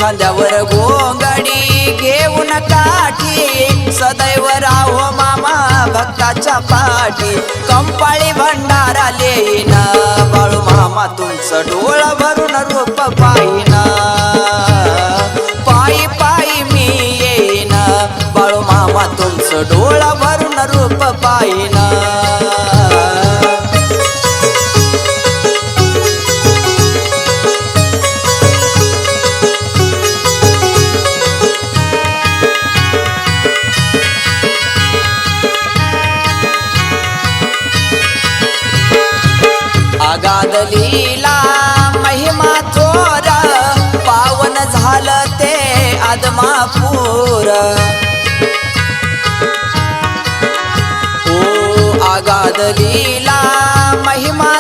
खांद्यावर घोंगडी घेऊन काठी सदैव राहो मामा भक्ताच्या पाठी कंपाळी भंडारा लेईन बाळू मामा तुमचं डोळ भरून रूप पाहिन पायी पायी मी येईन बाळू मामा तुमचं डोळ भरून रूप पाहिन अगाध लीला महिमा थोर पावन झालं ते आदमापूर ओ अगाध लीला महिमा